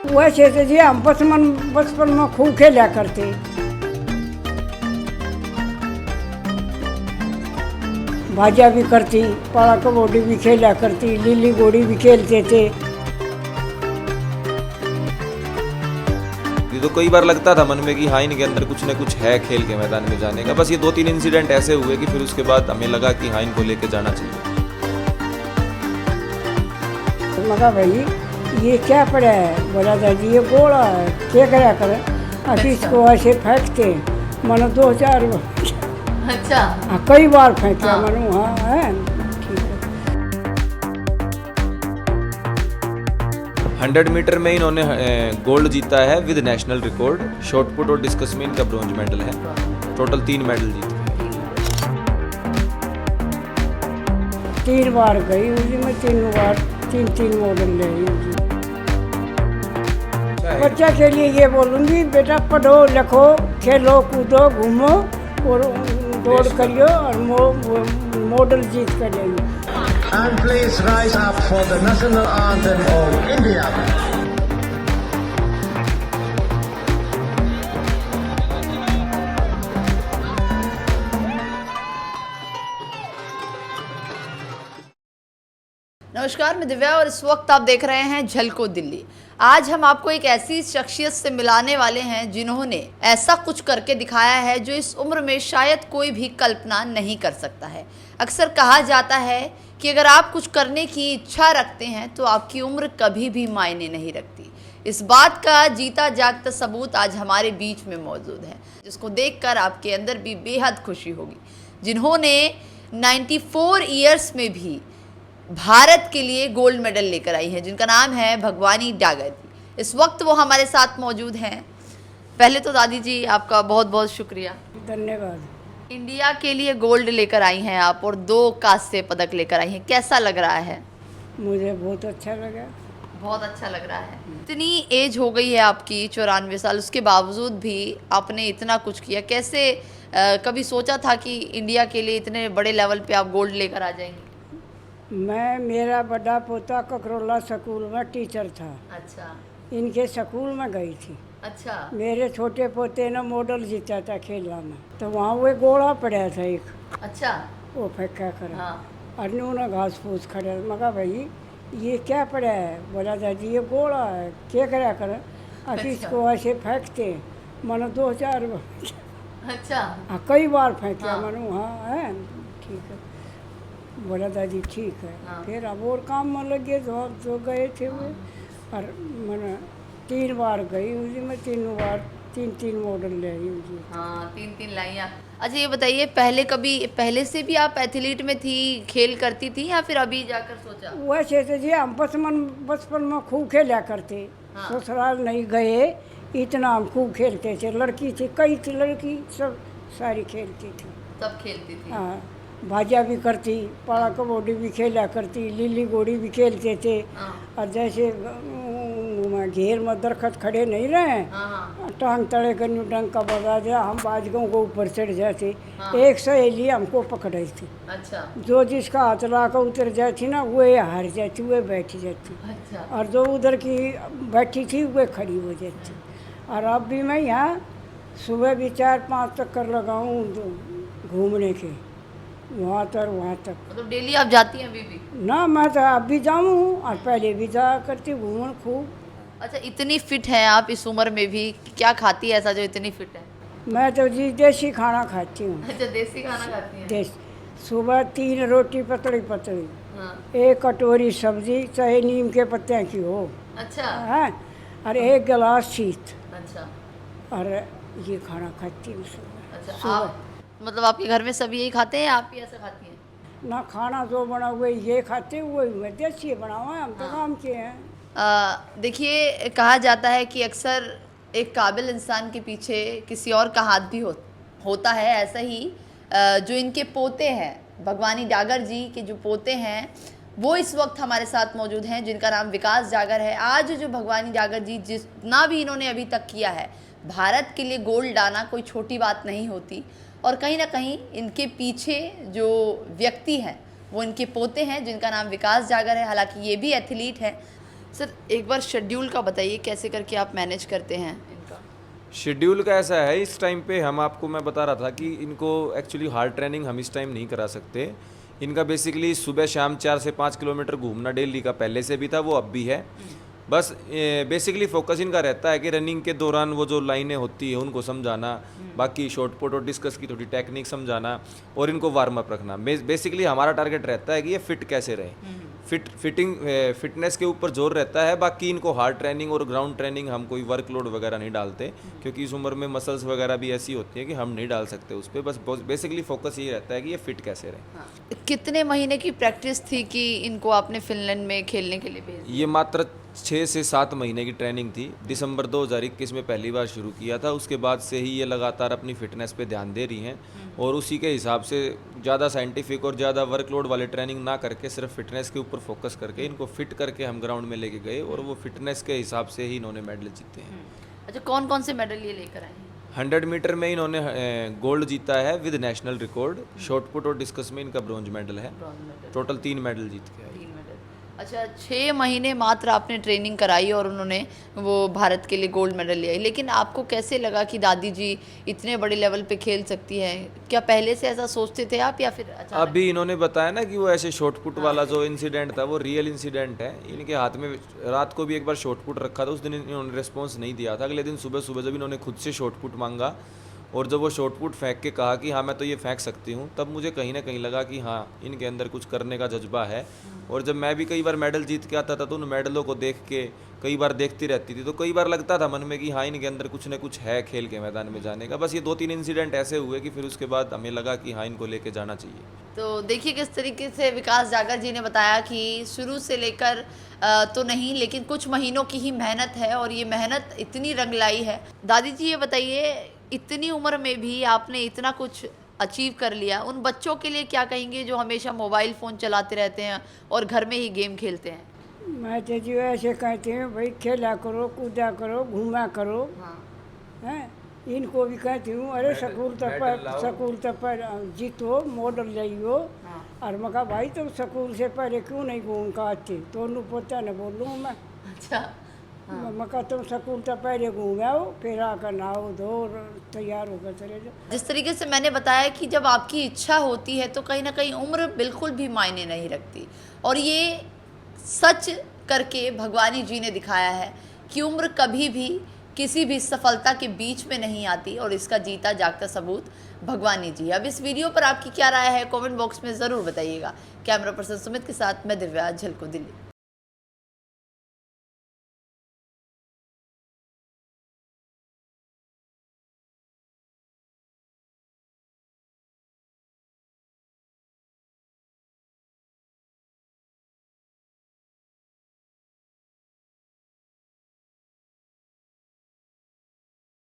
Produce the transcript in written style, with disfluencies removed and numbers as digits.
वैसे तो जी हम बचपन में खूब खेला करते। भाजा भी करती, पाला कबड्डी भी खेला करती, लीली गोड़ी भी खेलते थे। ये तो कई बार लगता था मन में कि हाँ इनके अंदर कुछ न कुछ है खेल के मैदान में जाने का। बस ये 2-3 इंसिडेंट ऐसे हुए कि फिर उसके बाद हमें लगा कि हाँ इनको लेके जाना चाहिए। मगा भाई ये क्या पड़ा है? बोला दादी ये गोला है, क्या करा कर? अभी इसको ऐसे फेंकते मनो 2-4 अच्छा हाँ, कई बार फेंका मनो। हाँ है ठीक है। 100 मीटर में इन्होंने गोल्ड जीता है विद नेशनल रिकॉर्ड। शॉटपुट और डिस्कस में इनका ब्रॉन्ज मेडल है। टोटल 3 मेडल जीते। 3 बार गई उसी में, 3 बार 3 मॉडल ले आई। बच्चा के लिए ये बोलूँगी बेटा पढ़ो लिखो खेलो कूदो घूमो और दौड़ करियो और मॉडल जीत कर जाइए। And please rise up for the national anthem of India. नमस्कार, मैं दिव्या और इस वक्त आप देख रहे हैं झलको दिल्ली। आज हम आपको एक ऐसी शख्सियत से मिलाने वाले हैं जिन्होंने ऐसा कुछ करके दिखाया है जो इस उम्र में शायद कोई भी कल्पना नहीं कर सकता है। अक्सर कहा जाता है कि अगर आप कुछ करने की इच्छा रखते हैं तो आपकी उम्र कभी भी मायने नहीं रखती। इस बात का जीता जागता सबूत आज हमारे बीच में मौजूद है, जिसको देखकर आपके अंदर भी बेहद खुशी होगी। जिन्होंने 94 ईयर्स में भी भारत के लिए गोल्ड मेडल लेकर आई हैं, जिनका नाम है भगवानी डागर जी। इस वक्त वो हमारे साथ मौजूद हैं। पहले तो दादी जी आपका बहुत बहुत शुक्रिया, धन्यवाद। इंडिया के लिए गोल्ड लेकर आई हैं आप और 2 कांस्य पदक लेकर आई हैं। कैसा लग रहा है? मुझे बहुत अच्छा लगा। बहुत अच्छा लग रहा है। इतनी एज हो गई है आपकी 94 साल, उसके बावजूद भी आपने इतना कुछ किया। कैसे कभी सोचा था कि इंडिया के लिए इतने बड़े लेवल पे आप गोल्ड लेकर आ जाएंगे? मेरा बड़ा पोता ककरोला स्कूल में टीचर था। अच्छा इनके स्कूल में गई थी। अच्छा मेरे छोटे पोते ने मॉडल जीता था खेला में, तो वहाँ वो गोला पड़ा था एक, अच्छा वो फेंका कर हाँ और उन्होंने घास फूस खड़े। मगा भाई ये क्या पड़ा है? बोला दादी ये गोला है, क्या करा कर? अभी इसको ऐसे फेंकते मनो 2-4 अच्छा हाँ, कई बार फेंका हाँ। मनो। हाँ है ठीक है। बोला दादी ठीक है। हाँ। फिर अब और काम में लगे तो गए थे वे और मैंने 3 बार गई उसी में, 3 बार 3 मॉडल ले आई उसी। हाँ 3 लाइयाँ। अच्छा ये बताइए, पहले से भी आप एथलीट में थी, खेल करती थी या फिर अभी जाकर सोचा? वैसे तो जी हम बचपन में खूब खेला करते। हाँ। ससुराल नहीं गए इतना हम खूब खेलते थे। लड़की थी, कई थी लड़की, सब सारी खेलती थी। सब खेलती थी। हाँ भाजा भी करती, पाला कबड्डी भी खेला करती, लीली गोड़ी भी खेलते थे। हाँ और जैसे घेर में दरख्त खड़े नहीं रहे, हाँ हाँ टांग तड़े कर टांग का बजा दिया, हम बाजगों को ऊपर चढ़ जाते। हाँ। एक सहेली हमको पकड़ाई थी, अच्छा जो जिसका हाथ ला कर उतर जाती ना वह हार जाती, वह बैठ जाती, अच्छा और जो उधर की बैठी थी वह खड़ी हो जाती। और अब भी मैं यहाँ सुबह भी 4-5 चक्कर लगाऊँ घूमने के, वहाँ तक। मतलब डेली आप जाती हैं अभी भी? ना मैं तो अब भी जाऊँ और पहले भी जा करती घूमन खूब। अच्छा इतनी फिट हैं आप इस उम्र में भी, क्या खाती है ऐसा जो इतनी फिट है? मैं तो जी देसी खाना खाती हूँ। अच्छा देसी खाना खाती हैं? देश सुबह 3 रोटी पतली पतली, हाँ 1 कटोरी सब्जी चाहे नीम के पत्ते की हो, अच्छा है, और 1 गिलास शीत, अच्छा और ये खाना खाती हूँ सुबह। अच्छा आप मतलब आपके घर में सभी यही खाते हैं, आप ही ऐसा खाती हैं? ना खाना जो बना हुआ ये खाते हुए मैं देसी बनावा, हम तो काम के हैं। देखिए कहा जाता है कि अक्सर एक काबिल इंसान के पीछे किसी और का हाथ भी होता है। ऐसा ही जो इनके पोते हैं भगवानी डागर जी के जो पोते हैं वो इस वक्त हमारे साथ मौजूद हैं, जिनका नाम विकास डागर है। आज जो भगवानी डागर जी जितना भी इन्होंने अभी तक किया है, भारत के लिए गोल्ड लाना कोई छोटी बात नहीं होती। और कहीं ना कहीं इनके पीछे जो व्यक्ति हैं वो इनके पोते हैं, जिनका नाम विकास डागर है। हालांकि ये भी एथलीट हैं, सर एक बार शेड्यूल का बताइए, कैसे करके आप मैनेज करते हैं इनका? शेड्यूल का ऐसा है, इस टाइम पे हम आपको मैं बता रहा था कि इनको एक्चुअली हार्ड ट्रेनिंग हम इस टाइम नहीं करा सकते। इनका बेसिकली सुबह शाम 4 से 5 किलोमीटर घूमना डेली का पहले से भी था, वो अब भी है। बस बेसिकली फोकस इनका रहता है कि रनिंग के दौरान वो जो लाइनें होती है उनको समझाना, बाकी शॉर्ट पुट और डिस्कस की थोड़ी टेक्निक समझाना और इनको वार्म अप रखना। बेसिकली हमारा टारगेट रहता है कि ये फिट कैसे रहे, फिटनेस के ऊपर जोर रहता है। बाकी इनको हार्ड ट्रेनिंग और ग्राउंड ट्रेनिंग हम कोई वर्कलोड वगैरह नहीं डालते, क्योंकि इस उम्र में मसल्स वगैरह भी ऐसी होती है कि हम नहीं डाल सकते उस पर। बस बेसिकली फोकस ये रहता है कि ये फिट कैसे रहे। हाँ। कितने महीने की प्रैक्टिस थी कि इनको आपने फिनलैंड में खेलने के लिए भेज दिया? ये मात्र 6 से 7 महीने की ट्रेनिंग थी। दिसंबर 2021 में पहली बार शुरू किया था। उसके बाद से ही ये लगातार अपनी फिटनेस पे ध्यान दे रही हैं और उसी के हिसाब से ज़्यादा साइंटिफिक और ज़्यादा वर्कलोड वाले ट्रेनिंग ना करके सिर्फ फिटनेस के ऊपर फोकस करके इनको फिट करके हम ग्राउंड में लेके गए और वो फिटनेस के हिसाब से ही इन्होंने मेडल जीते हैं। अच्छा, कौन कौन से मेडल ये लेकर आए हैं? 100 मीटर में इन्होंने गोल्ड जीता है with national record. Short put और डिस्कस में इनका ब्रॉन्ज मेडल है। टोटल 3 मेडल जीत के आए। 3 मेडल। अच्छा, 6 महीने मात्र आपने ट्रेनिंग कराई और उन्होंने वो भारत के लिए गोल्ड मेडल लिया। लेकिन आपको कैसे लगा कि दादी जी इतने बड़े लेवल पे खेल सकती हैं? क्या पहले से ऐसा सोचते थे आप या फिर अचानक? अभी इन्होंने बताया ना कि वो ऐसे शॉर्ट पुट वाला जो इंसिडेंट था वो रियल इंसिडेंट है। इनके हाथ में रात को भी एक बार शॉर्ट पुट रखा था, उस दिन इन्होंने रिस्पॉन्स नहीं दिया था। अगले दिन सुबह सुबह जब इन्होंने खुद से शॉर्ट पुट मांगा और जब वो शॉर्ट पुट फेंक के कहा कि हाँ मैं तो ये फेंक सकती हूँ, तब मुझे कहीं ना कहीं लगा कि हाँ इनके अंदर कुछ करने का जज्बा है। और जब मैं भी कई बार मेडल जीत के आता था तो उन मेडलों को देख के कई बार देखती रहती थी, तो कई बार लगता था मन में कि हाँ इनके अंदर कुछ ना कुछ है खेल के मैदान में जाने का। बस ये 2-3 इंसिडेंट ऐसे हुए कि फिर उसके बाद हमें लगा कि हाँ इनको लेके जाना चाहिए। तो देखिए किस तरीके से विकास जागर जी ने बताया कि शुरू से लेकर तो नहीं, लेकिन कुछ महीनों की ही मेहनत है और ये मेहनत इतनी रंग लाई है। दादी जी ये बताइए, इतनी उम्र में भी आपने इतना कुछ अचीव कर लिया, उन बच्चों के लिए क्या कहेंगे जो हमेशा मोबाइल फ़ोन चलाते रहते हैं और घर में ही गेम खेलते हैं? मैं तो जो ऐसे कहती हूँ भाई खेला करो, कूदा करो, घूमा करो। हाँ। हैं इनको भी कहती हूँ अरे स्कूल तक पर जीतो, मॉडल लाइयो। हाँ। और मैं कहा भाई तुम स्कूल से पहले क्यों नहीं घूम का आती, तो उन्होंने पोता न बोलूँ मैं। अच्छा। मैं कहा तुम स्कूल तक पहले घूम आओ, फिर आकर नहाओ धो तैयार होकर चले जाओ। जिस तरीके से मैंने बताया कि जब आपकी इच्छा होती है तो कहीं ना कहीं उम्र बिल्कुल भी मायने नहीं रखती, और ये सच करके भगवानी जी ने दिखाया है कि उम्र कभी भी किसी भी सफलता के बीच में नहीं आती, और इसका जीता जागता सबूत भगवानी जी। अब इस वीडियो पर आपकी क्या राय है कमेंट बॉक्स में ज़रूर बताइएगा। कैमरा पर्सन सुमित के साथ मैं दिव्या, झलको दिल्ली।